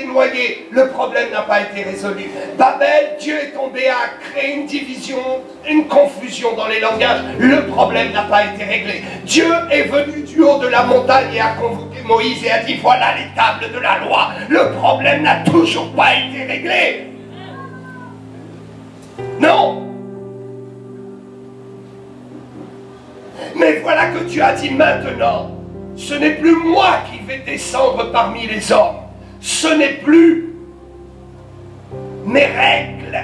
noyés, le problème n'a pas été résolu. Babel, Dieu est tombé à créer une division, une confusion dans les langages, le problème n'a pas été réglé. Dieu est venu du haut de la montagne et a convoqué Moïse et a dit voilà les tables de la loi, le problème n'a toujours pas été réglé. Non. Mais voilà que Dieu a dit maintenant, ce n'est plus moi qui vais descendre parmi les hommes. Ce n'est plus mes règles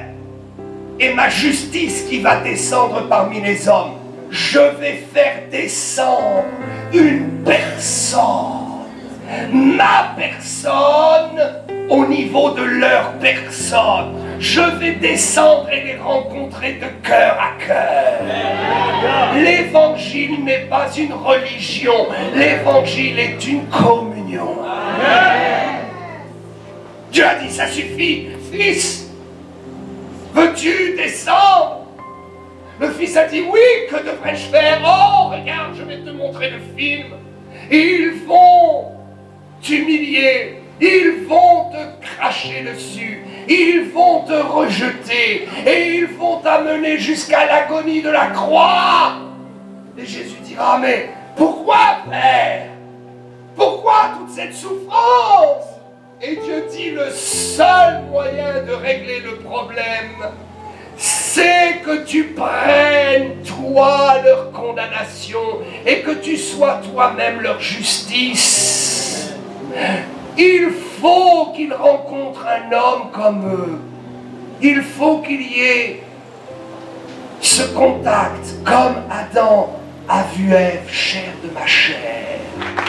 et ma justice qui va descendre parmi les hommes. Je vais faire descendre une personne, ma personne, au niveau de leur personne. Je vais descendre et les rencontrer de cœur à cœur. L'évangile n'est pas une religion, l'évangile est une communion. Dieu a dit ça suffit, fils, veux-tu descendre? Le fils a dit oui, que devrais-je faire? Oh, regarde, je vais te montrer le film. Ils vont t'humilier, ils vont te cracher dessus, ils vont te rejeter et ils vont t'amener jusqu'à l'agonie de la croix. Et Jésus dira, mais pourquoi, Père? Pourquoi toute cette souffrance? Et Dieu dit, le seul moyen de régler le problème, c'est que tu prennes, toi, leur condamnation et que tu sois toi-même leur justice. Il faut qu'ils rencontrent un homme comme eux. Il faut qu'il y ait ce contact, comme Adam a vu Ève, chair de ma chair.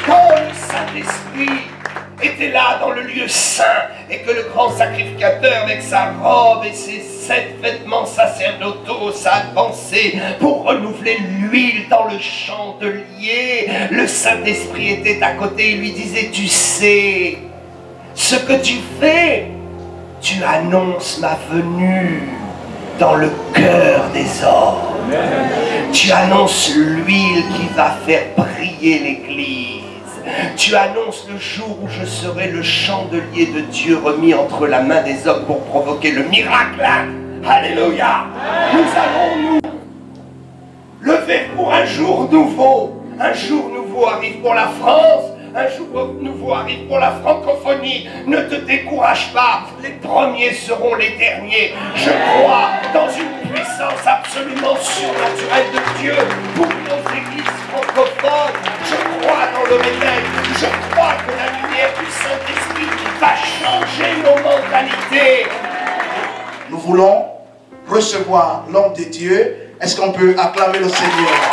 Quand le Saint-Esprit était là dans le lieu saint et que le grand sacrificateur avec sa robe et ses 7 vêtements sacerdotaux s'avançait pour renouveler l'huile dans le chandelier, le Saint-Esprit était à côté et lui disait, tu sais, ce que tu fais, tu annonces ma venue dans le cœur des hommes. Tu annonces l'huile qui va faire briller l'Église. Tu annonces le jour où je serai le chandelier de Dieu remis entre la main des hommes pour provoquer le miracle. Alléluia. Nous allons nous lever pour un jour nouveau. Un jour nouveau arrive pour la France. Un jour nouveau arrive pour la francophonie. Ne te décourage pas. Les premiers seront les derniers. Je crois dans une puissance absolument surnaturelle de Dieu pour nos églises francophones. Je crois dans le réveil. Je crois que la lumière du Saint-Esprit va changer nos mentalités. Nous voulons recevoir l'homme de Dieu. Est-ce qu'on peut acclamer le Seigneur?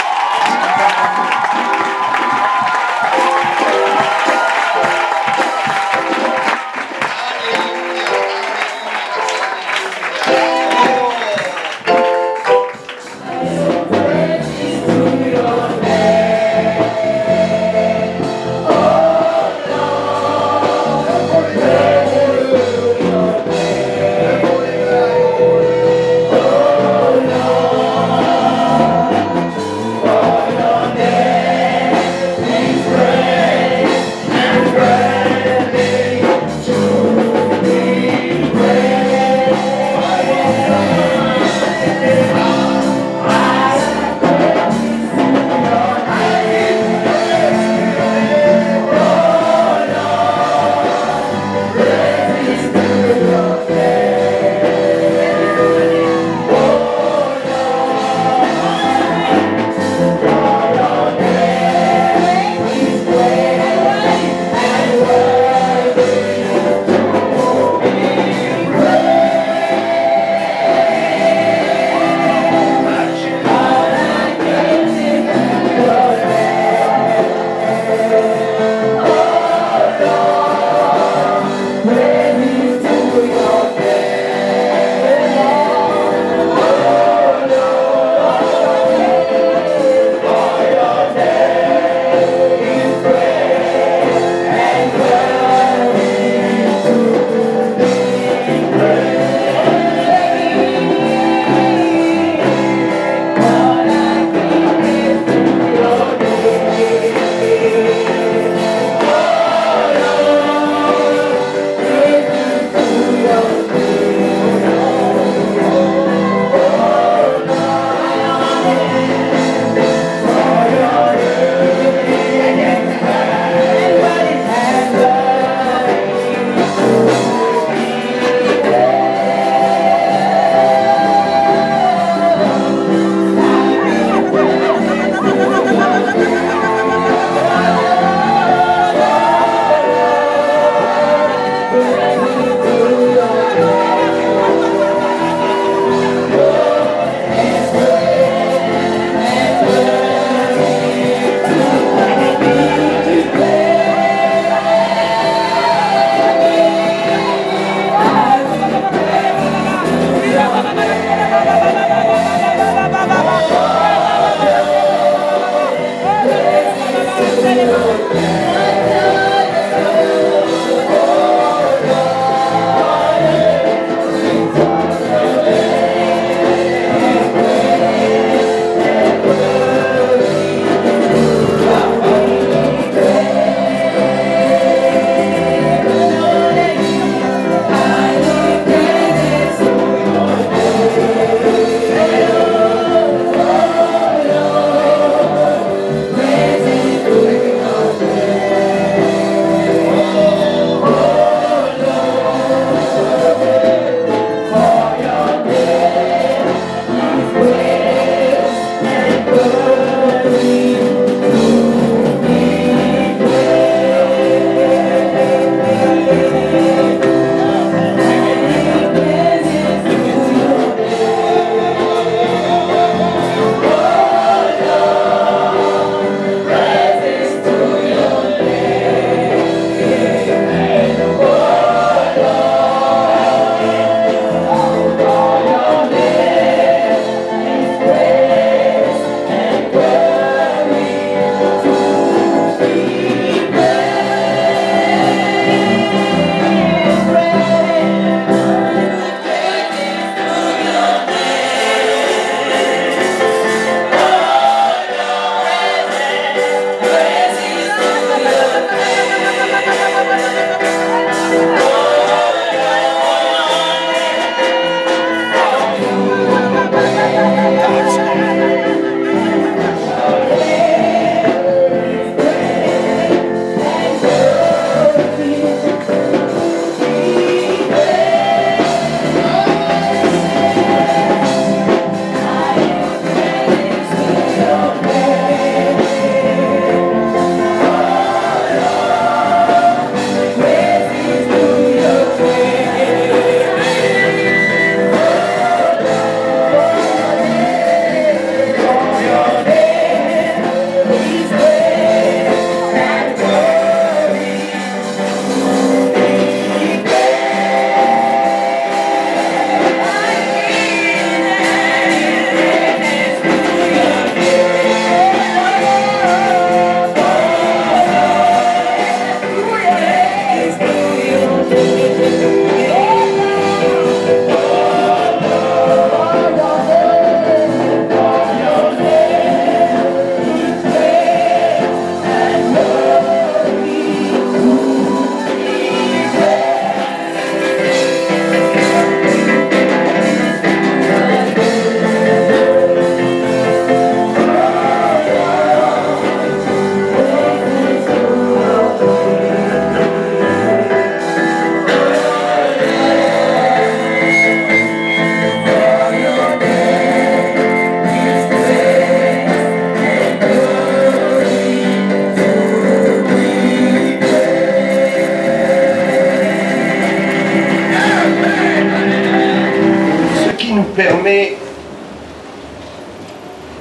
permet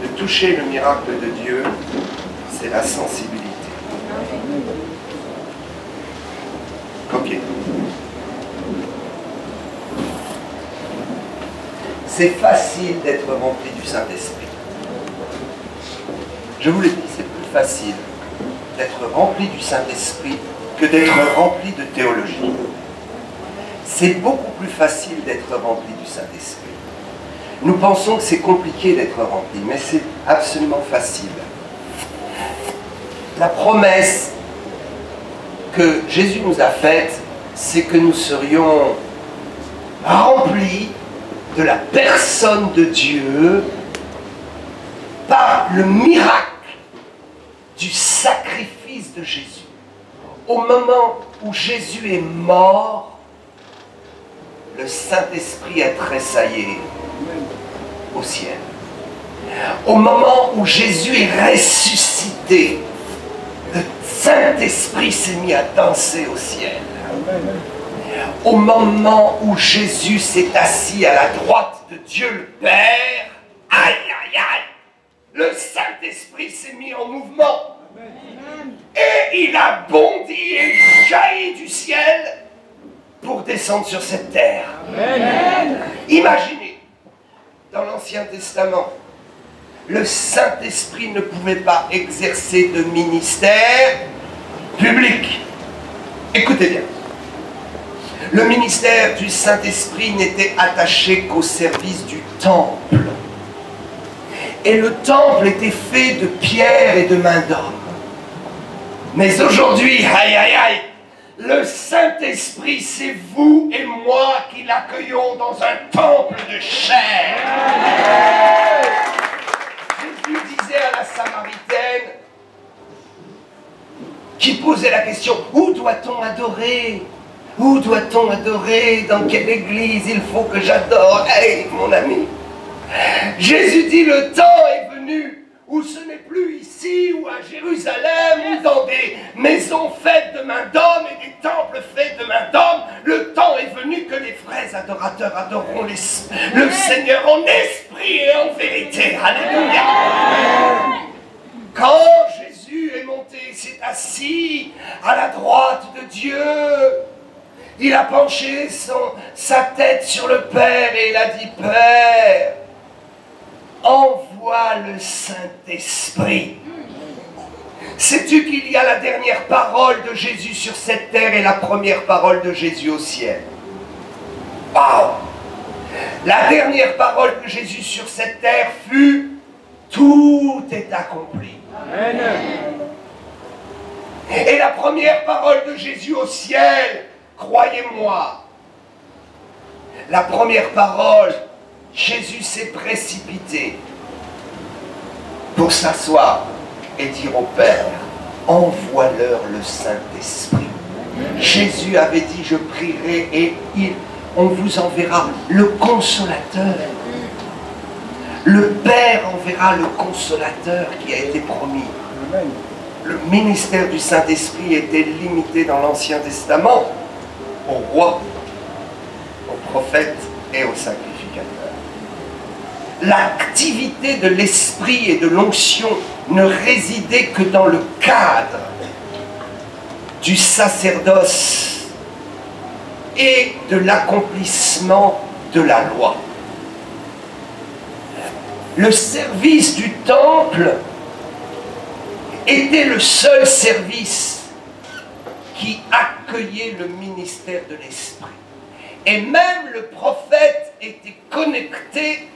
de toucher le miracle de Dieu, c'est la sensibilité. Ok. C'est facile d'être rempli du Saint-Esprit. Je vous le dis, c'est plus facile d'être rempli du Saint-Esprit que d'être rempli de théologie. C'est beaucoup plus facile d'être rempli du Saint-Esprit. Nous pensons que c'est compliqué d'être rempli, mais c'est absolument facile. La promesse que Jésus nous a faite, c'est que nous serions remplis de la personne de Dieu par le miracle du sacrifice de Jésus. Au moment où Jésus est mort, le Saint-Esprit a tressaillé au ciel. Au moment où Jésus est ressuscité, le Saint-Esprit s'est mis à danser au ciel. Au moment où Jésus s'est assis à la droite de Dieu le Père, aïe aïe aïe, le Saint-Esprit s'est mis en mouvement. Et il a bondi et jailli du ciel pour descendre sur cette terre. Amen. Imaginez, dans l'Ancien Testament, le Saint-Esprit ne pouvait pas exercer de ministère public. Écoutez bien. Le ministère du Saint-Esprit n'était attaché qu'au service du temple. Et le temple était fait de pierre et de main d'homme. Mais aujourd'hui, aïe aïe aïe, le Saint-Esprit, c'est vous et moi qui l'accueillons dans un temple de chair. Jésus disait à la Samaritaine, qui posait la question, où doit-on adorer? Où doit-on adorer? Dans quelle église il faut que j'adore? Hey, mon ami, Jésus dit, le temps est venu où ce n'est plus ici ou à Jérusalem ou dans des maisons faites de main d'homme et des temples faits de main d'homme. Le temps est venu que les vrais adorateurs adoreront le Seigneur en esprit et en vérité. Alléluia. Quand Jésus est monté, s'est assis à la droite de Dieu, il a penché sa tête sur le Père et il a dit, Père, envoie le Saint-Esprit. Sais-tu qu'il y a la dernière parole de Jésus sur cette terre et la première parole de Jésus au ciel? Waouh! La dernière parole de Jésus sur cette terre fut « Tout est accompli ». Et la première parole de Jésus au ciel, croyez-moi, la première parole, Jésus s'est précipité pour s'asseoir et dire au Père, envoie-leur le Saint-Esprit. Jésus avait dit, je prierai et on vous enverra le Consolateur. Le Père enverra le Consolateur qui a été promis. Le ministère du Saint-Esprit était limité dans l'Ancien Testament aux rois, aux prophètes et aux sacrificateurs. L'activité de l'Esprit et de l'onction ne résidait que dans le cadre du sacerdoce et de l'accomplissement de la loi. Le service du temple était le seul service qui accueillait le ministère de l'Esprit. Et même le prophète était connecté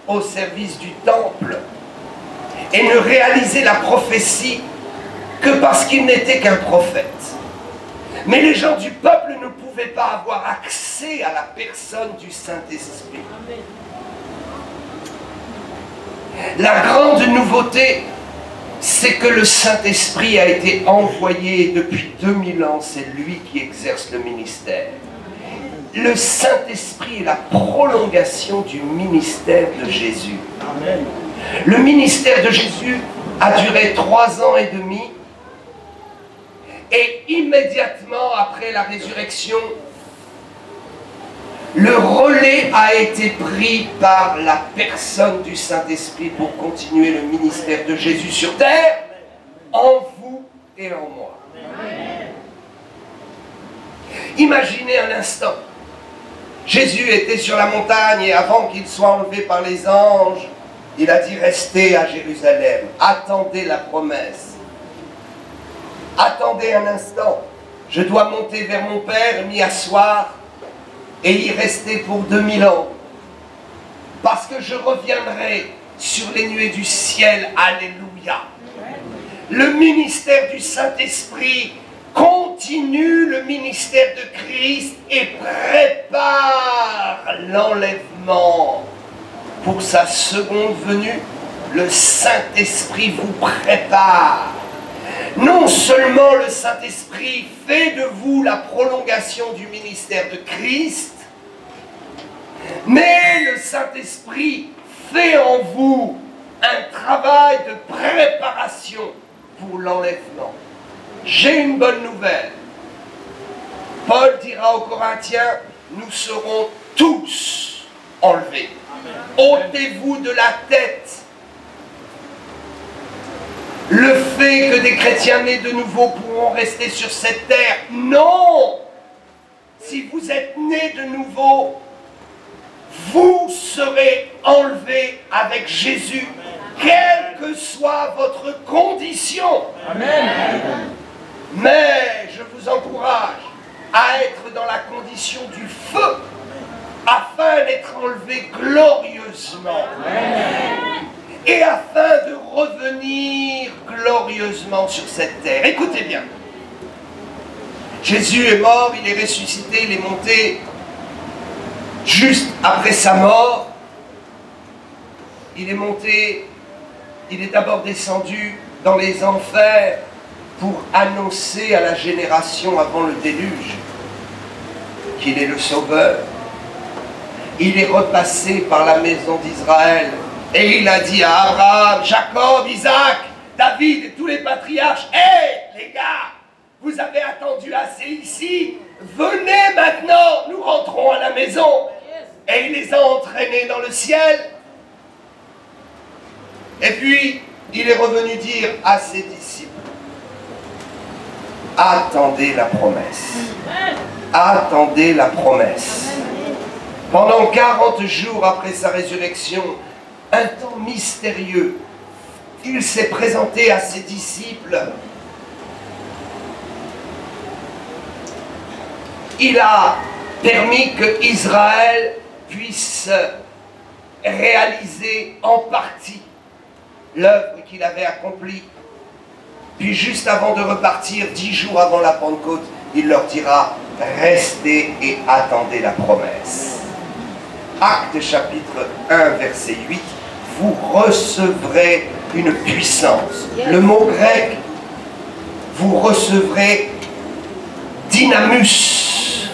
au service du temple et ne réalisait la prophétie que parce qu'il n'était qu'un prophète. Mais les gens du peuple ne pouvaient pas avoir accès à la personne du Saint-Esprit. La grande nouveauté, c'est que le Saint-Esprit a été envoyé depuis 2000 ans, c'est lui qui exerce le ministère. Le Saint-Esprit est la prolongation du ministère de Jésus. Amen. Le ministère de Jésus a duré 3 ans et demi et immédiatement après la résurrection, Le relais a été pris par la personne du Saint-Esprit pour continuer le ministère de Jésus sur terre, en vous et en moi. Imaginez un instant, Jésus était sur la montagne et avant qu'il soit enlevé par les anges, il a dit restez à Jérusalem, attendez la promesse. Attendez un instant, je dois monter vers mon Père, m'y asseoir et y rester pour 2000 ans. Parce que je reviendrai sur les nuées du ciel, alléluia. Le ministère du Saint-Esprit continue le ministère de Christ et prépare l'enlèvement. Pour sa seconde venue, le Saint-Esprit vous prépare. Non seulement le Saint-Esprit fait de vous la prolongation du ministère de Christ, mais le Saint-Esprit fait en vous un travail de préparation pour l'enlèvement. J'ai une bonne nouvelle. Paul dira aux Corinthiens, nous serons tous enlevés. Ôtez-vous de la tête le fait que des chrétiens nés de nouveau pourront rester sur cette terre. Non! Si vous êtes nés de nouveau, vous serez enlevés avec Jésus, quelle que soit votre condition. Amen. Mais je vous encourage à être dans la condition du feu, afin d'être enlevé glorieusement. Amen. Et afin de revenir glorieusement sur cette terre. Écoutez bien. Jésus est mort, il est ressuscité, il est monté. Juste après sa mort, il est monté, il est d'abord descendu dans les enfers pour annoncer à la génération avant le déluge qu'il est le Sauveur. Il est repassé par la maison d'Israël et il a dit à Abraham, Jacob, Isaac, David et tous les patriarches, hé les gars, vous avez attendu assez ici, venez maintenant, nous rentrons à la maison. Et il les a entraînés dans le ciel. Et puis, il est revenu dire à ses disciples, attendez la promesse. Attendez la promesse. Pendant 40 jours après sa résurrection, un temps mystérieux, il s'est présenté à ses disciples. Il a permis que Israël puisse réaliser en partie l'œuvre qu'il avait accomplie. Puis juste avant de repartir, 10 jours avant la Pentecôte, il leur dira, restez et attendez la promesse. Actes chapitre 1 verset 8, vous recevrez une puissance. Le mot grec, vous recevrez dynamus.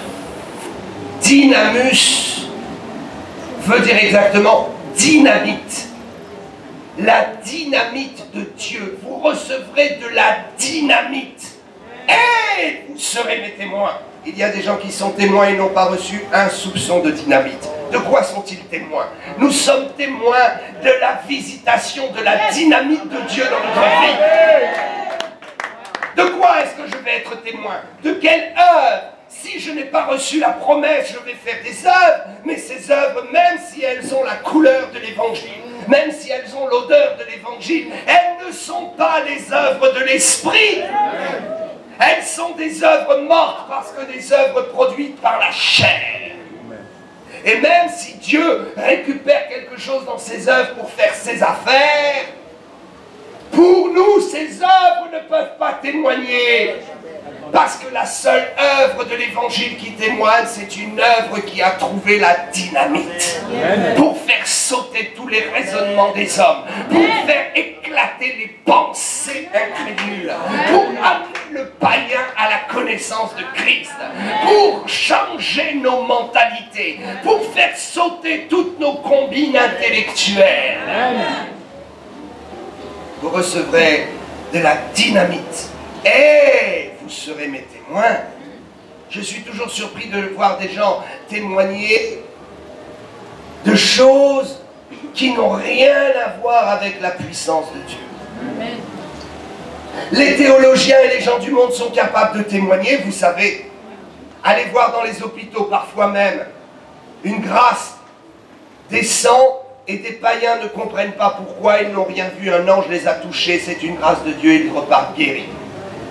Dynamus veut dire exactement dynamite. La dynamite de Dieu. Vous recevrez de la dynamite. Et vous serez mes témoins. Il y a des gens qui sont témoins et n'ont pas reçu un soupçon de dynamite. De quoi sont-ils témoins? Nous sommes témoins de la visitation de la dynamite de Dieu dans notre vie. De quoi est-ce que je vais être témoin? De quelle œuvre? Si je n'ai pas reçu la promesse, je vais faire des œuvres, mais ces œuvres, même si elles ont la couleur de l'évangile, même si elles ont l'odeur de l'évangile, elles ne sont pas les œuvres de l'esprit. Elles sont des œuvres mortes parce que des œuvres produites par la chair. Et même si Dieu récupère quelque chose dans ses œuvres pour faire ses affaires, pour nous, ces œuvres ne peuvent pas témoigner. Parce que la seule œuvre de l'évangile qui témoigne, c'est une œuvre qui a trouvé la dynamite. Pour faire sauter tous les raisonnements des hommes. Pour faire éclater les pensées incrédules. Pour amener le païen à la connaissance de Christ. Pour changer nos mentalités. Pour faire sauter toutes nos combines intellectuelles. Vous recevrez de la dynamite. Et vous serez mes témoins. Je suis toujours surpris de voir des gens témoigner de choses qui n'ont rien à voir avec la puissance de Dieu. Amen. Les théologiens et les gens du monde sont capables de témoigner, vous savez. Allez voir dans les hôpitaux, parfois même, une grâce descend et des païens ne comprennent pas pourquoi, ils n'ont rien vu, un ange les a touchés, c'est une grâce de Dieu, ils repartent guéris.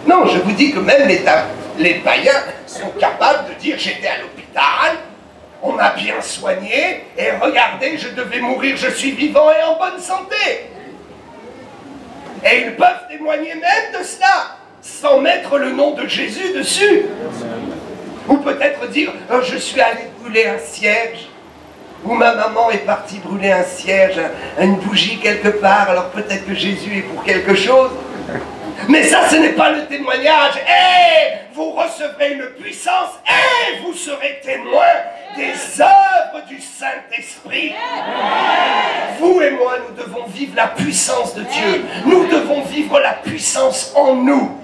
Non, je vous dis que même les païens sont capables de dire, j'étais à l'hôpital, on m'a bien soigné, et regardez, je devais mourir, je suis vivant et en bonne santé. Et ils peuvent témoigner même de cela, sans mettre le nom de Jésus dessus. Ou peut-être dire, oh, je suis allé brûler un cierge, ou ma maman est partie brûler un cierge, une bougie quelque part, alors peut-être que Jésus est pour quelque chose. Mais ça, ce n'est pas le témoignage. Vous recevrez une puissance et vous serez témoin des œuvres du Saint-Esprit. Vous et moi, nous devons vivre la puissance de Dieu. Nous devons vivre la puissance en nous.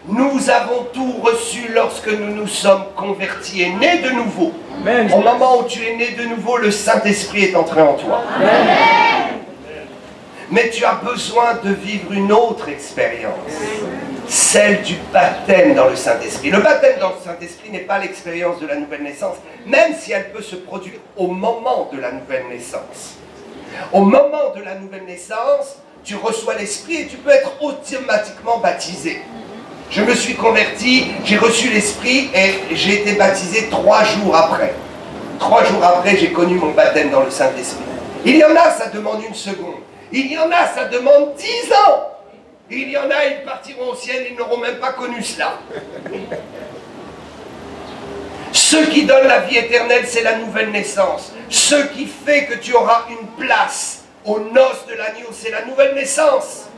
Nous avons tout reçu lorsque nous nous sommes convertis et nés de nouveau. Amen. Au moment où tu es né de nouveau, le Saint-Esprit est entré en toi. Amen. Mais tu as besoin de vivre une autre expérience, celle du baptême dans le Saint-Esprit. Le baptême dans le Saint-Esprit n'est pas l'expérience de la nouvelle naissance, même si elle peut se produire au moment de la nouvelle naissance. Au moment de la nouvelle naissance, tu reçois l'Esprit et tu peux être automatiquement baptisé. Je me suis converti, j'ai reçu l'Esprit et j'ai été baptisé 3 jours après. 3 jours après, j'ai connu mon baptême dans le Saint-Esprit. Il y en a, ça demande 1 seconde. Il y en a, ça demande 10 ans. Il y en a, ils partiront au ciel, ils n'auront même pas connu cela. Ce qui donne la vie éternelle, c'est la nouvelle naissance. Ce qui fait que tu auras une place aux noces de l'agneau, c'est la nouvelle naissance.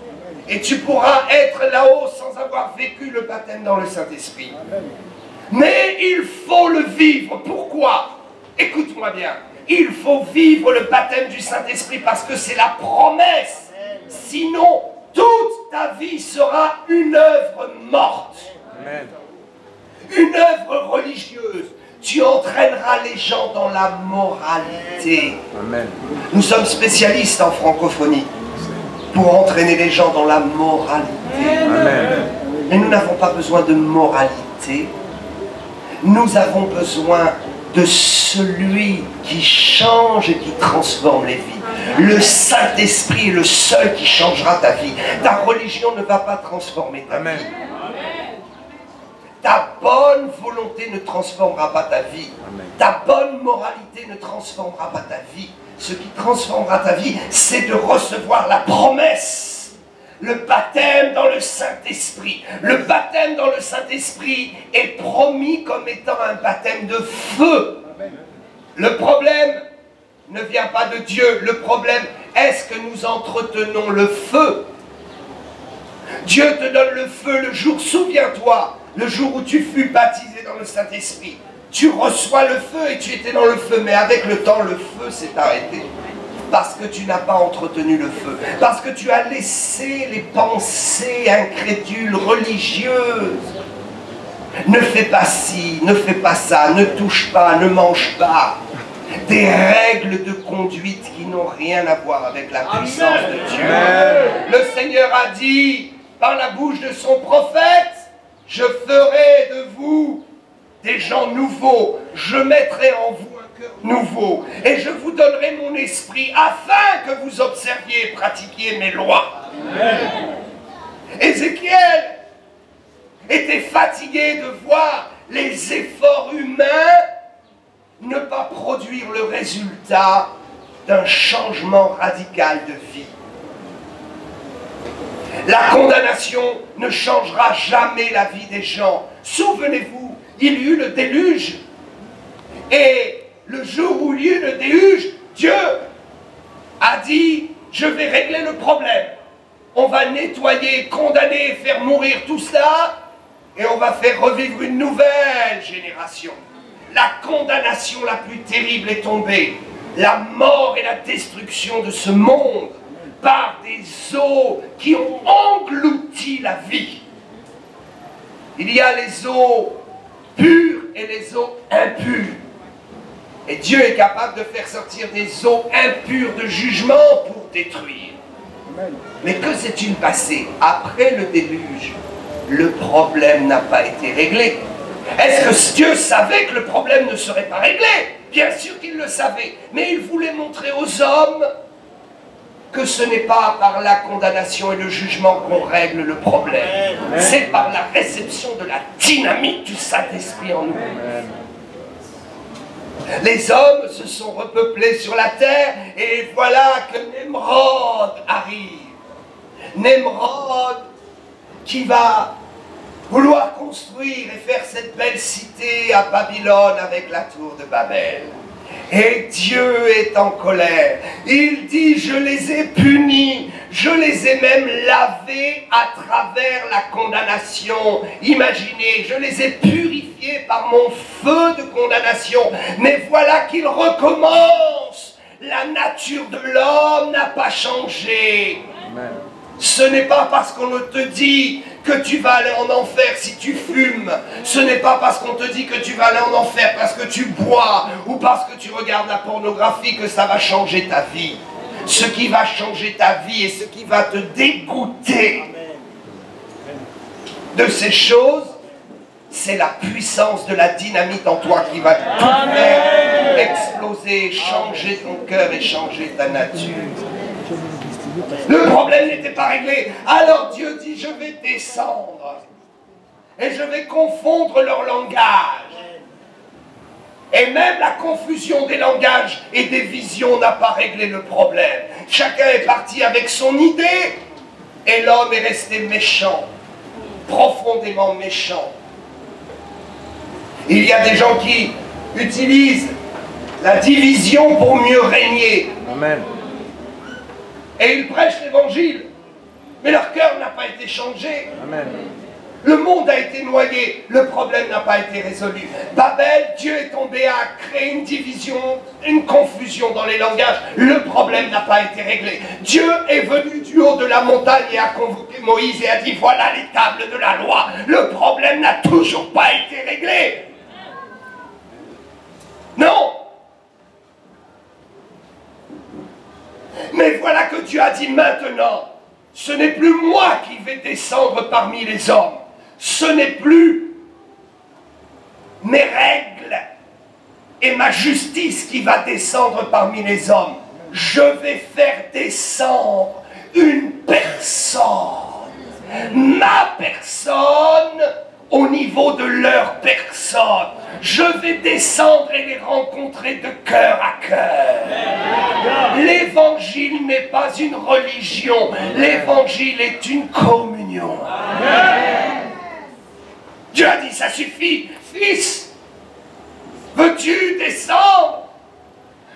Et tu pourras être là-haut sans avoir vécu le baptême dans le Saint-Esprit. Mais il faut le vivre. Pourquoi? Écoute-moi bien. Il faut vivre le baptême du Saint-Esprit parce que c'est la promesse. Sinon, toute ta vie sera une œuvre morte. Amen. Une œuvre religieuse. Tu entraîneras les gens dans la moralité. Amen. Nous sommes spécialistes en francophonie pour entraîner les gens dans la moralité. Amen. Mais nous n'avons pas besoin de moralité. Nous avons besoin de celui qui change et qui transforme les vies. Le Saint-Esprit est le seul qui changera ta vie. Ta religion ne va pas transformer ta vie. Ta bonne volonté ne transformera pas ta vie. Ta bonne moralité ne transformera pas ta vie. Ce qui transformera ta vie, c'est de recevoir la promesse. Le baptême dans le Saint-Esprit. Le baptême dans le Saint-Esprit est promis comme étant un baptême de feu. Le problème ne vient pas de Dieu. Le problème, est-ce que nous entretenons le feu? Dieu te donne le feu le jour, souviens-toi, le jour où tu fus baptisé dans le Saint-Esprit. Tu reçois le feu et tu étais dans le feu, mais avec le temps, le feu s'est arrêté. Parce que tu n'as pas entretenu le feu. Parce que tu as laissé les pensées incrédules, religieuses. Ne fais pas ci, ne fais pas ça, ne touche pas, ne mange pas. Des règles de conduite qui n'ont rien à voir avec la puissance de Dieu. Le Seigneur a dit, par la bouche de son prophète, je ferai de vous des gens nouveaux, je mettrai en vous un cœur nouveau, et je vous donnerai mon esprit afin que vous observiez et pratiquiez mes lois. Amen. Ézéchiel était fatigué de voir les efforts humains ne pas produire le résultat d'un changement radical de vie. La condamnation ne changera jamais la vie des gens. Souvenez-vous, il y eut le déluge. Et le jour où il y eut le déluge, Dieu a dit, je vais régler le problème. On va nettoyer, condamner et faire mourir tout cela. Et on va faire revivre une nouvelle génération. La condamnation la plus terrible est tombée. La mort et la destruction de ce monde par des eaux qui ont englouti la vie. Il y a les eaux pures et les eaux impures. Et Dieu est capable de faire sortir des eaux impures de jugement pour détruire. Mais que s'est-il passé après le déluge? Le problème n'a pas été réglé. Est-ce que Dieu savait que le problème ne serait pas réglé? Bien sûr qu'il le savait, mais il voulait montrer aux hommes que ce n'est pas par la condamnation et le jugement qu'on règle le problème. C'est par la réception de la dynamite du Saint-Esprit en nous. Les hommes se sont repeuplés sur la terre et voilà que Nemrod arrive. Nemrod qui va vouloir construire et faire cette belle cité à Babylone avec la tour de Babel. Et Dieu est en colère. Il dit, je les ai punis, je les ai même lavés à travers la condamnation. Imaginez, je les ai purifiés par mon feu de condamnation. Mais voilà qu'il recommence. La nature de l'homme n'a pas changé. Amen. Ce n'est pas parce qu'on te dit que tu vas aller en enfer si tu fumes. Ce n'est pas parce qu'on te dit que tu vas aller en enfer parce que tu bois ou parce que tu regardes la pornographie que ça va changer ta vie. Ce qui va changer ta vie et ce qui va te dégoûter de ces choses, c'est la puissance de la dynamite en toi qui va tout faire exploser, changer ton cœur et changer ta nature. Le problème n'était pas réglé. Alors Dieu dit, je vais descendre et je vais confondre leur langage. Et même la confusion des langages et des visions n'a pas réglé le problème. Chacun est parti avec son idée et l'homme est resté méchant, profondément méchant. Il y a des gens qui utilisent la division pour mieux régner. Amen. Et ils prêchent l'évangile, mais leur cœur n'a pas été changé. Amen. Le monde a été noyé, le problème n'a pas été résolu. Babel, Dieu est tombé à créer une division, une confusion dans les langages. Le problème n'a pas été réglé. Dieu est venu du haut de la montagne et a convoqué Moïse et a dit, voilà les tables de la loi. Le problème n'a toujours pas été réglé. Non. Mais voilà que Dieu a dit maintenant, ce n'est plus moi qui vais descendre parmi les hommes. Ce n'est plus mes règles et ma justice qui va descendre parmi les hommes. Je vais faire descendre une personne, ma personne, au niveau de leur personne. Je vais descendre et les rencontrer de cœur à cœur. L'évangile n'est pas une religion, l'évangile est une communion. Dieu a dit, ça suffit, fils, veux-tu descendre?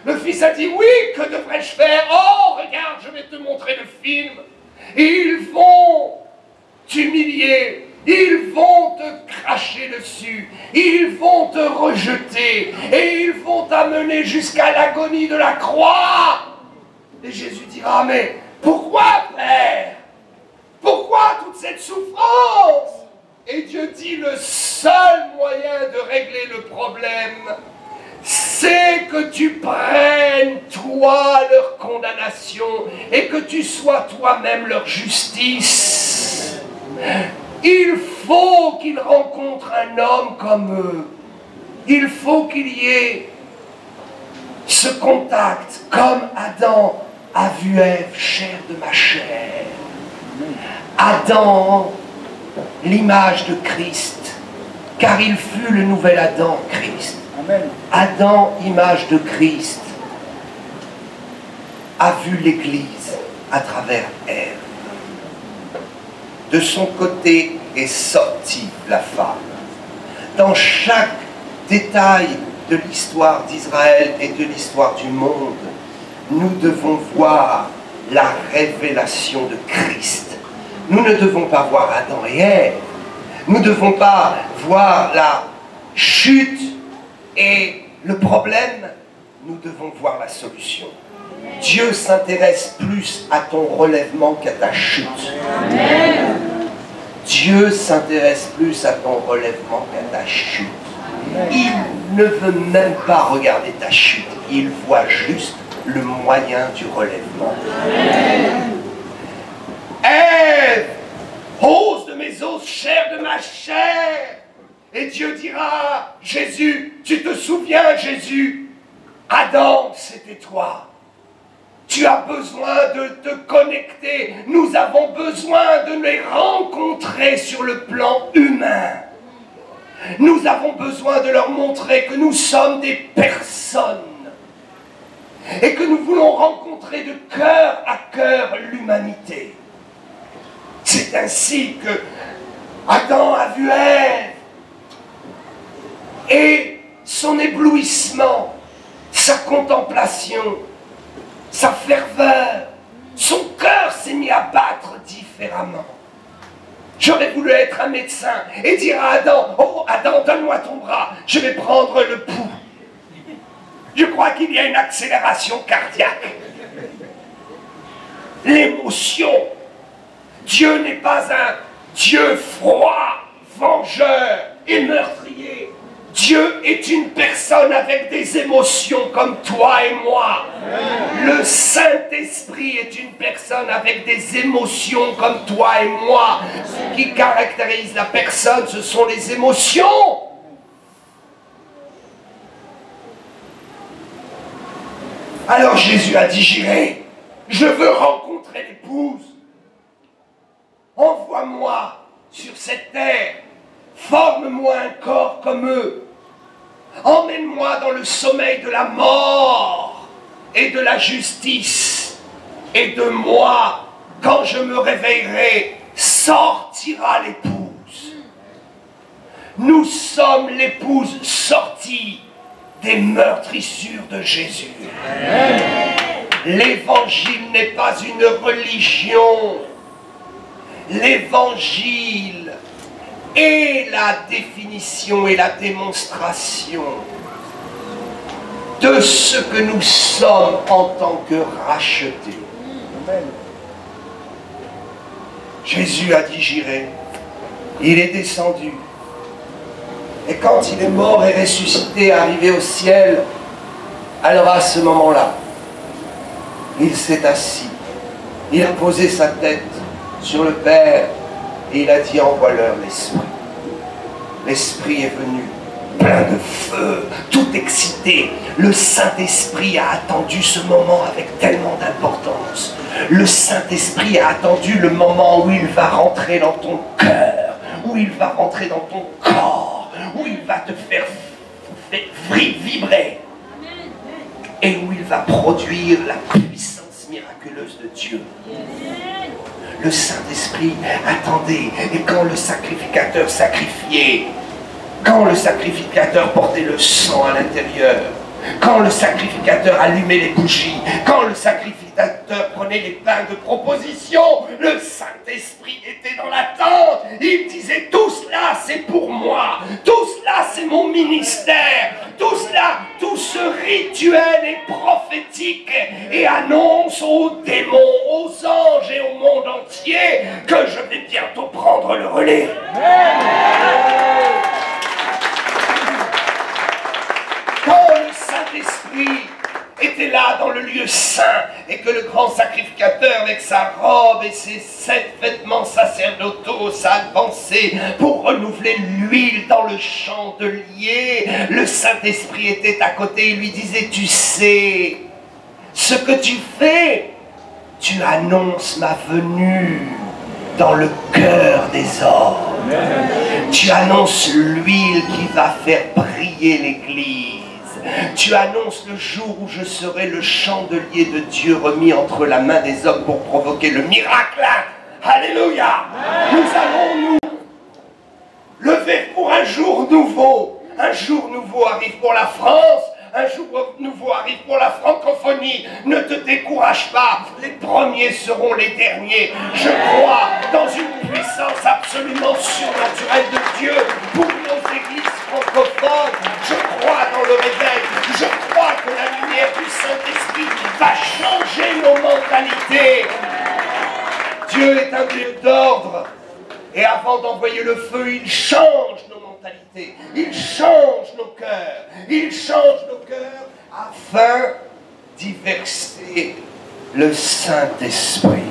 Le fils a dit, oui, que devrais-je faire? Oh, regarde, je vais te montrer le film. Ils vont t'humilier. Ils vont te cracher dessus, ils vont te rejeter, et ils vont t'amener jusqu'à l'agonie de la croix. Et Jésus dira, mais pourquoi, Père? Pourquoi toute cette souffrance? Et Dieu dit, le seul moyen de régler le problème, c'est que tu prennes, toi, leur condamnation, et que tu sois toi-même leur justice. Il faut qu'ils rencontrent un homme comme eux. Il faut qu'il y ait ce contact, comme Adam a vu Ève, chair de ma chair. Adam, l'image de Christ, car il fut le nouvel Adam, Christ. Amen. Adam, image de Christ, a vu l'Église à travers Ève. De son côté est sortie la femme. Dans chaque détail de l'histoire d'Israël et de l'histoire du monde, nous devons voir la révélation de Christ. Nous ne devons pas voir Adam et Ève. Nous ne devons pas voir la chute et le problème. Nous devons voir la solution. Dieu s'intéresse plus à ton relèvement qu'à ta chute. Amen. Dieu s'intéresse plus à ton relèvement qu'à ta chute. Il ne veut même pas regarder ta chute. Il voit juste le moyen du relèvement. Ève, os de mes os, chair de ma chair. Et Dieu dira, Jésus, tu te souviens, Jésus, Adam, c'était toi. Tu as besoin de te connecter. Nous avons besoin de les rencontrer sur le plan humain. Nous avons besoin de leur montrer que nous sommes des personnes et que nous voulons rencontrer de cœur à cœur l'humanité. C'est ainsi que Adam a vu Ève et son éblouissement, sa contemplation, sa ferveur, son cœur s'est mis à battre différemment. J'aurais voulu être un médecin et dire à Adam, oh Adam, donne-moi ton bras, je vais prendre le pouls. Je crois qu'il y a une accélération cardiaque. L'émotion. Dieu n'est pas un Dieu froid, vengeur et meurtrier. Dieu est une personne avec des émotions comme toi et moi. Le Saint-Esprit est une personne avec des émotions comme toi et moi. Ce qui caractérise la personne, ce sont les émotions. Alors Jésus a dit, j'irai, je veux rencontrer l'épouse. Envoie-moi sur cette terre, forme-moi un corps comme eux. Emmène-moi dans le sommeil de la mort et de la justice. Et de moi, quand je me réveillerai, sortira l'épouse. Nous sommes l'épouse sortie des meurtrissures de Jésus. L'évangile n'est pas une religion. L'évangile est la définition et la démonstration de ce que nous sommes en tant que rachetés. Amen. Jésus a dit j'irai. Il est descendu. Et quand il est mort et ressuscité, arrivé au ciel, alors à ce moment-là, il s'est assis. Il a posé sa tête sur le Père et il a dit envoie-leur l'Esprit. L'Esprit est venu plein de feu, tout excité. Le Saint-Esprit a attendu ce moment avec tellement d'importance. Le Saint-Esprit a attendu le moment où il va rentrer dans ton cœur, où il va rentrer dans ton corps, où il va te faire vibrer et où il va produire la puissance miraculeuse de Dieu. Le Saint-Esprit attendait, et quand le sacrificateur sacrifiait, quand le sacrificateur portait le sang à l'intérieur, quand le sacrificateur allumait les bougies, quand le sacrificateur prenait les pains de proposition, le Saint-Esprit était dans la tente. Il disait tout cela c'est pour moi, tout cela c'est mon ministère, tout cela, tout ce rituel est prophétique et annonce aux démons, aux anges et au monde entier que je vais bientôt prendre le relais. Quand le Saint-Esprit était là dans le lieu saint et que le grand sacrificateur avec sa robe et ses 7 vêtements sacerdotaux s'avançait pour renouveler l'huile dans le chandelier, le Saint-Esprit était à côté et lui disait tu sais ce que tu fais, tu annonces ma venue dans le cœur des hommes. Tu annonces l'huile qui va faire briller l'Église. Tu annonces le jour où je serai le chandelier de Dieu remis entre la main des hommes pour provoquer le miracle. Alléluia. Nous allons nous lever pour un jour nouveau. Un jour nouveau arrive pour la France. Un jour nouveau arrive pour la francophonie. Ne te décourage pas. Les premiers seront les derniers. Je crois dans une puissance absolument surnaturelle de Dieu pour nos églises francophones. Je crois dans le réveil. Je crois que la lumière du Saint-Esprit va changer nos mentalités. Dieu est un Dieu d'ordre. Et avant d'envoyer le feu, il change nos mentalités. mentalité, il change nos cœurs, il change nos cœurs afin d'y verser le Saint-Esprit.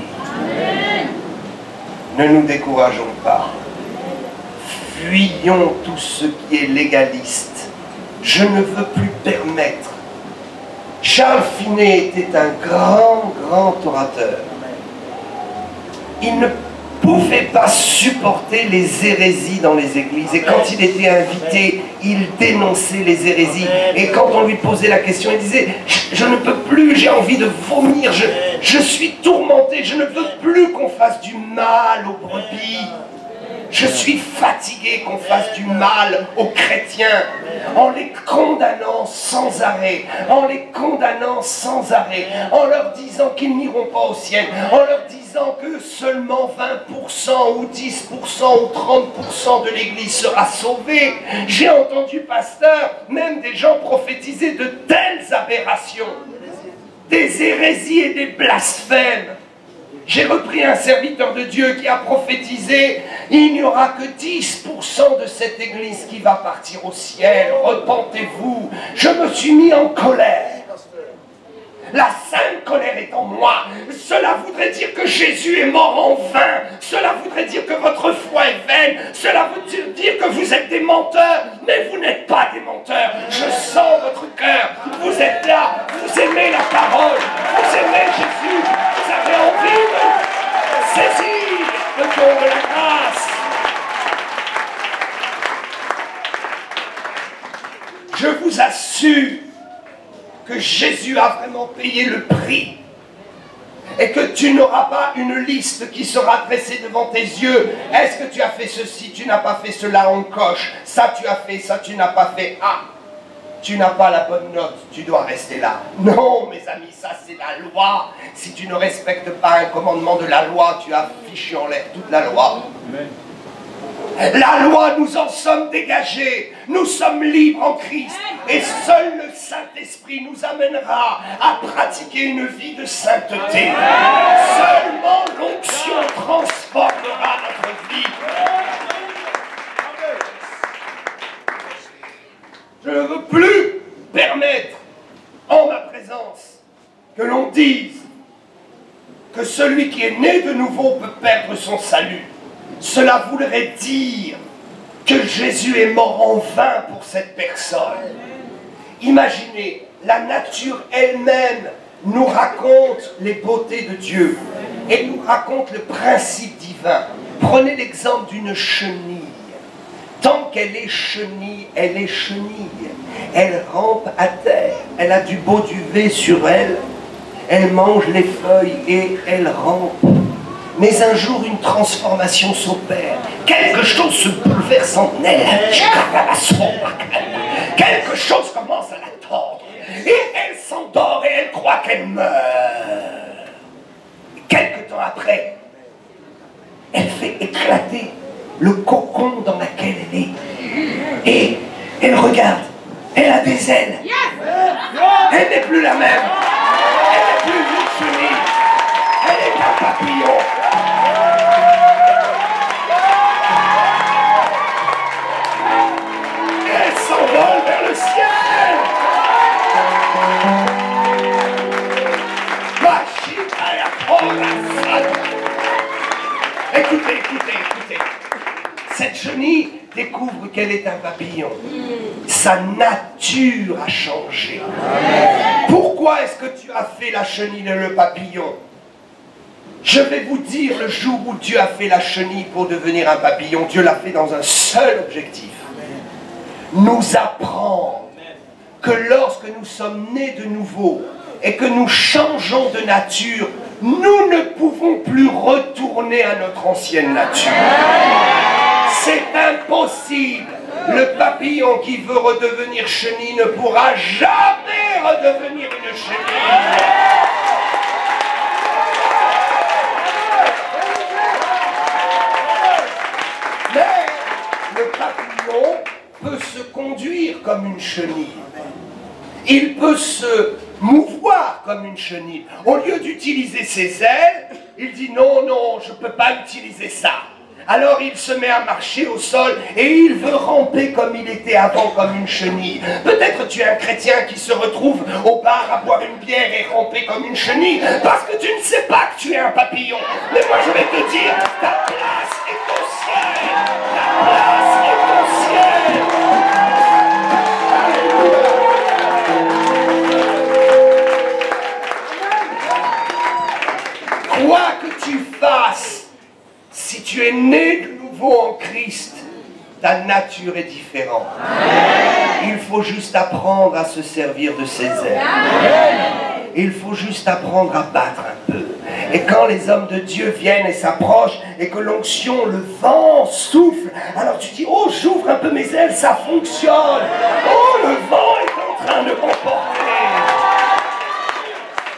Ne nous décourageons pas. Fuyons tout ce qui est légaliste. Je ne veux plus permettre. Charles Finet était un grand orateur. Il ne pouvait pas supporter les hérésies dans les églises. Et quand il était invité, il dénonçait les hérésies. Et quand on lui posait la question, il disait « Je ne peux plus, j'ai envie de vomir, je suis tourmenté, je ne veux plus qu'on fasse du mal aux brebis. Je suis fatigué qu'on fasse du mal aux chrétiens en les condamnant sans arrêt, en les condamnant sans arrêt, en leur disant qu'ils n'iront pas au ciel, en leur disant que seulement 20% ou 10% ou 30% de l'Église sera sauvée. J'ai entendu, pasteur, même des gens prophétiser de telles aberrations, des hérésies et des blasphèmes. J'ai repris un serviteur de Dieu qui a prophétisé « Il n'y aura que 10% de cette église qui va partir au ciel. Repentez-vous » Je me suis mis en colère. La sainte colère est en moi. Cela voudrait dire que Jésus est mort en vain. Cela voudrait dire que votre foi est vaine. Cela veut dire que vous êtes des menteurs. Mais vous n'êtes pas des menteurs. Je sens votre cœur. Vous êtes là. Vous aimez la parole. Vous aimez Jésus. Vous avez envie de saisir le don de la grâce. Je vous assure que Jésus a vraiment payé le prix et que tu n'auras pas une liste qui sera dressée devant tes yeux. Est-ce que tu as fait ceci, tu n'as pas fait cela, on coche. Ça tu as fait, ça tu n'as pas fait. Ah, tu n'as pas la bonne note, tu dois rester là. Non mes amis, ça c'est la loi. Si tu ne respectes pas un commandement de la loi, tu as fichu en l'air toute la loi. Amen. La loi, nous en sommes dégagés. Nous sommes libres en Christ. Et seul le Saint-Esprit nous amènera à pratiquer une vie de sainteté. Seulement l'onction transformera notre vie. Je ne veux plus permettre, en ma présence, que l'on dise que celui qui est né de nouveau peut perdre son salut. Cela voudrait dire que Jésus est mort en vain pour cette personne. Imaginez, la nature elle-même nous raconte les beautés de Dieu et nous raconte le principe divin. Prenez l'exemple d'une chenille. Tant qu'elle est chenille, elle est chenille. Elle rampe à terre, elle a du beau duvet sur elle, elle mange les feuilles et elle rampe. Mais un jour, une transformation s'opère. Quelque chose se bouleverse en elle. Quelque chose commence à la tordre. Et elle s'endort et elle croit qu'elle meurt. Quelque temps après, elle fait éclater le cocon dans lequel elle est. Et elle regarde. Elle a des ailes. Elle n'est plus la même. Elle n'est plus une chenille. Elle est un papillon. Elle s'envole vers le ciel. Écoutez. Cette chenille découvre qu'elle est un papillon. Sa nature a changé. Pourquoi est-ce que tu as fait la chenille et le papillon? Je vais vous dire, le jour où Dieu a fait la chenille pour devenir un papillon, Dieu l'a fait dans un seul objectif. Nous apprendre que lorsque nous sommes nés de nouveau et que nous changeons de nature, nous ne pouvons plus retourner à notre ancienne nature. C'est impossible. Le papillon qui veut redevenir chenille ne pourra jamais redevenir une chenille. Le papillon peut se conduire comme une chenille. Il peut se mouvoir comme une chenille. Au lieu d'utiliser ses ailes, il dit non, je ne peux pas utiliser ça. Alors il se met à marcher au sol et il veut ramper comme il était avant, comme une chenille. Peut-être tu es un chrétien qui se retrouve au bar à boire une bière et ramper comme une chenille parce que tu ne sais pas que tu es un papillon. Mais moi je vais te dire, ta place est au ciel. Ta place est au ciel. Quoi que tu fasses, si tu es né de nouveau en Christ, ta nature est différente. Il faut juste apprendre à se servir de ses ailes. Il faut juste apprendre à battre un peu. Et quand les hommes de Dieu viennent et s'approchent, et que l'onction, le vent souffle, alors tu dis, oh, j'ouvre un peu mes ailes, ça fonctionne. Oh, le vent est en train de m'emporter.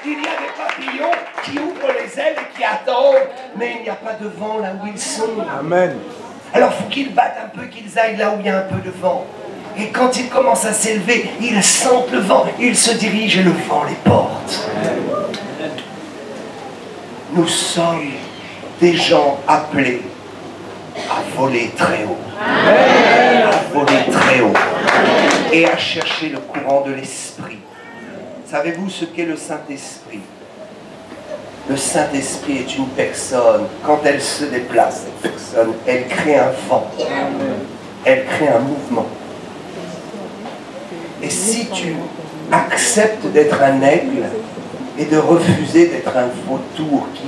Il y a des papillons qui ouvrent les ailes et qui attendent, mais il n'y a pas de vent là où ils sont. Amen. Alors il faut qu'ils battent un peu, qu'ils aillent là où il y a un peu de vent. Et quand ils commencent à s'élever, ils sentent le vent, ils se dirigent et le vent les porte. Nous sommes des gens appelés à voler très haut. À voler très haut. Et à chercher le courant de l'esprit. Savez-vous ce qu'est le Saint-Esprit? Le Saint-Esprit est une personne. Quand elle se déplace, cette personne, elle crée un vent. Elle crée un mouvement. Et si tu acceptes d'être un aigle et de refuser d'être un vautour qui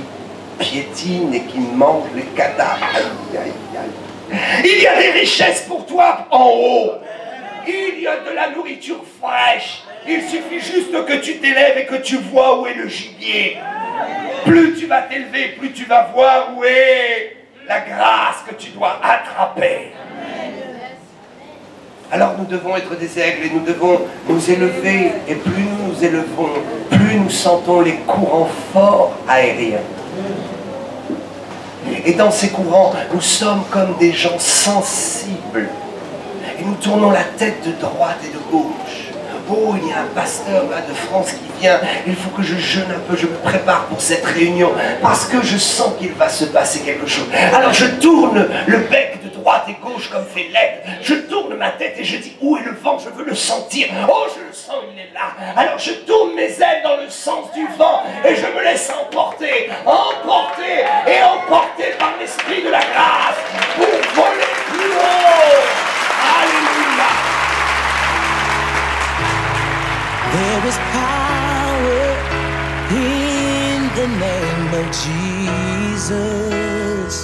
piétine et qui mange les cadavres, aïe, aïe, aïe. Il y a des richesses pour toi en haut. Il y a de la nourriture fraîche. Il suffit juste que tu t'élèves et que tu vois où est le gibier. Plus tu vas t'élever, plus tu vas voir où est la grâce que tu dois attraper. Alors nous devons être des aigles et nous devons nous élever. Et plus nous nous élevons, plus nous sentons les courants forts aériens. Et dans ces courants, nous sommes comme des gens sensibles. Et nous tournons la tête de droite et de gauche. Oh, il y a un pasteur là de France qui vient, il faut que je jeûne un peu, je me prépare pour cette réunion, parce que je sens qu'il va se passer quelque chose. Alors je tourne le bec de droite et gauche comme fait l'aigle, je tourne ma tête et je dis, où est le vent? Je veux le sentir. Oh, je le sens, il est là. Alors je tourne mes ailes dans le sens du vent et je me laisse emporter, emporter et emporter par l'esprit de la grâce pour voler plus haut. Alléluia. There is power in the name of Jesus.